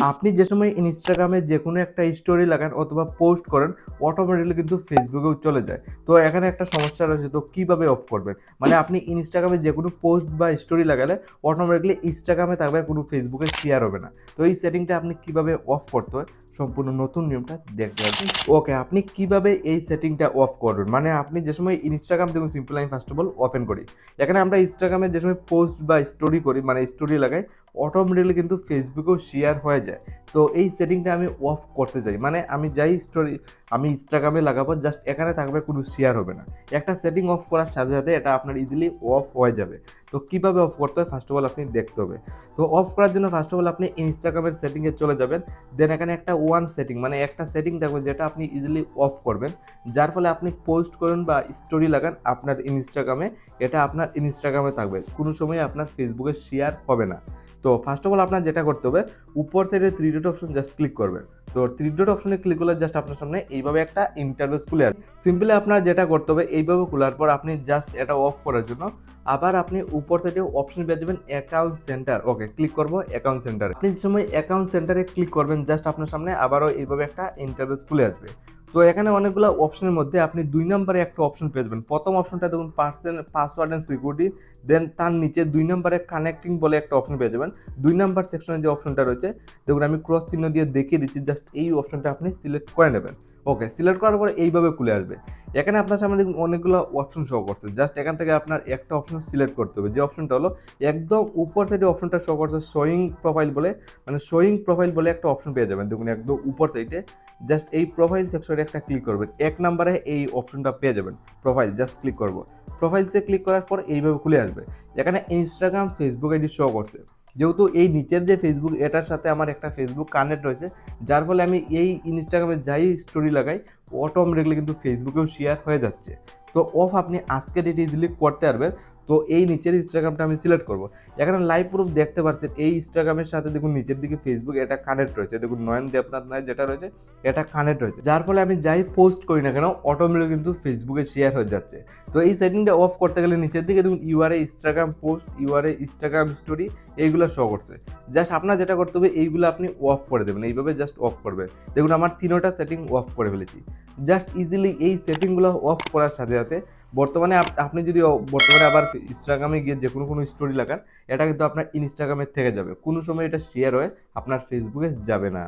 আপনি যে সময় ইনস্টাগ্রামে যে কোনো একটা স্টোরি লাগান অথবা পোস্ট করেন, অটোমেটিক্যালি কিন্তু ফেসবুকেও চলে যায়। তো এখানে একটা সমস্যা রয়েছে, তো কীভাবে অফ করবেন? মানে আপনি ইনস্টাগ্রামে যে কোনো পোস্ট বা স্টোরি লাগালে অটোমেটিক্যালি ইনস্টাগ্রামে থাকবে, কোনো ফেসবুকে শেয়ার হবে না। তো এই সেটিংটা আপনি কীভাবে অফ করতে হয়, সম্পূর্ণ নতুন নিয়মটা দেখতে পাচ্ছেন। ওকে, আপনি কীভাবে এই সেটিংটা অফ করবেন? মানে আপনি যে সময় ইনস্টাগ্রাম দেখুন, সিম্পল আমি ফার্স্ট অফ অল ওপেন করি। এখানে আমরা ইনস্টাগ্রামে যে সময় পোস্ট বা স্টোরি করি, মানে স্টোরি লাগাই, অটোমেটিক্যালি কিন্তু ফেসবুকেও শেয়ার হয়ে যায়। তো এই সেটিংটা আমি অফ করতে চাই, মানে আমি যাই স্টোরি আমি ইনস্টাগ্রামে লাগাবো, জাস্ট এখানে থাকবে, কোনো শেয়ার হবে না। একটা সেটিং অফ করার সাথে সাথে এটা আপনার ইজিলি অফ হয়ে যাবে। তো কীভাবে অফ করতে হয় ফার্স্ট অফ অল আপনি দেখতে হবে। তো অফ করার জন্য ফার্স্ট অফ অল আপনি ইনস্টাগ্রামের সেটিংয়ে চলে যাবেন। দেন এখানে একটা ওয়ান সেটিং, মানে একটা সেটিং থাকবে যেটা আপনি ইজিলি অফ করবেন, যার ফলে আপনি পোস্ট করেন বা স্টোরি লাগান আপনার ইনস্টাগ্রামে, এটা আপনার ইনস্টাগ্রামে থাকবে, কোনো সময় আপনার ফেসবুকে শেয়ার হবে না। তো ফার্স্ট অফ অল আপনার যেটা করতে হবে, উপর সাইডে three dot option just click করবেন। তো থ্রি ডট অপশনে ক্লিক করলে জাস্ট আপনার সামনে এইভাবে একটা ইন্টারফেস খুলে আসবে। সিম্পলি আপনার যেটা করতে হবে, এইভাবে খোলার পর আপনি জাস্ট এটা অফ করার জন্য আবার আপনি উপর সাইডে অপশন পেয়ে যাবেন অ্যাকাউন্ট সেন্টার। ওকে, ক্লিক করবো অ্যাকাউন্ট সেন্টারে। আপনি যে সময় অ্যাকাউন্ট সেন্টারে ক্লিক করবেন, জাস্ট আপনার সামনে আবারও এইভাবে একটা ইন্টারফেস খুলে আসবে। তো এখানে অনেকগুলো অপশনের মধ্যে আপনি 2 নম্বরে একটা অপশন পেয়ে যাবেন। প্রথম অপশনটা দেখুন পাসওয়ার্ড অ্যান্ড সিকিউরিটি, দেন তার নিচে 2 নম্বরে কানেক্টিং বলে একটা অপশন পেয়ে যাবেন। 2 নাম্বার সেকশনে যে অপশনটা রয়েছে, দেখুন আমি ক্রস চিহ্ন দিয়ে দেখিয়ে দিচ্ছি, জাস্ট এই অপশনটা আপনি সিলেক্ট করে নেবেন। ওকে, সিলেক্ট করার পরে এইভাবে খুলে আসবে। এখানে আপনার সামনে দেখুন অনেকগুলো অপশন শো করছে, জাস্ট এখান থেকে আপনার একটা অপশন সিলেক্ট করতে হবে। যে অপশনটা হলো একদম উপর সাইডে অপশনটা শো করছে শোয়িং প্রোফাইল বলে, মানে শোয়িং প্রোফাইল বলে একটা অপশন পেয়ে যাবেন। দেখুন একদম উপর সাইডে জাস্ট এই প্রোফাইল সেকশনে একটা ক্লিক করবেন। 1 নম্বরে এই অপশনটা পেয়ে যাবেন, প্রোফাইল, জাস্ট ক্লিক করব। প্রোফাইলসে ক্লিক করার পর এইভাবে খুলে আসবে। এখানে ইনস্টাগ্রাম, ফেসবুক আইডি শো করছে। যেহেতু এই নিচের যে ফেসবুক, এটার সাথে আমার একটা ফেসবুক কানেক্ট রয়েছে, যার ফলে আমি এই ইনস্টাগ্রামে যাই স্টোরি লাগাই, অটোমেটিক্যালি কিন্তু ফেসবুকেও শেয়ার হয়ে যাচ্ছে। তো অফ আপনি আজকে ডেটে ইজিলি করতে পারবেন। তো এই নিচের ইনস্টাগ্রামটা আমি সিলেক্ট করব। এখানে লাইভ প্রুফ দেখতে পাচ্ছেন, এই ইনস্টাগ্রামের সাথে দেখুন নিচের দিকে ফেসবুক এটা কানেক্ট রয়েছে। দেখুন নয়ন দেবনাথ নায় যেটা রয়েছে, এটা কানেক্ট রয়েছে, যার ফলে আমি যাই পোস্ট করি না কেন, অটোমেটিক কিন্তু ফেসবুকে শেয়ার হয়ে যাচ্ছে। তো এই সেটিংটা অফ করতে গেলে নিচের দিকে দেখুন ইউআরএ ইনস্টাগ্রাম পোস্ট, ইউআরএ ইনস্টাগ্রাম স্টোরি, এইগুলো শো করছে। জাস্ট আপনার যেটা করতে হবে, এইগুলো আপনি অফ করে দেবেন, এইভাবে জাস্ট অফ করবেন। দেখুন আমার 3টা সেটিং অফ করে ফেলেছি। জাস্ট ইজিলি এই সেটিংগুলো অফ করার সাথে সাথে বর্তমানে আপনি যদি বর্তমানে আবার ইনস্টাগ্রামে গিয়ে যে কোনো স্টোরি লাগান, এটা কিন্তু আপনার ইনস্টাগ্রামের থেকে যাবে, কোনো সময় এটা শেয়ার হয়ে আপনার ফেসবুকে যাবে না।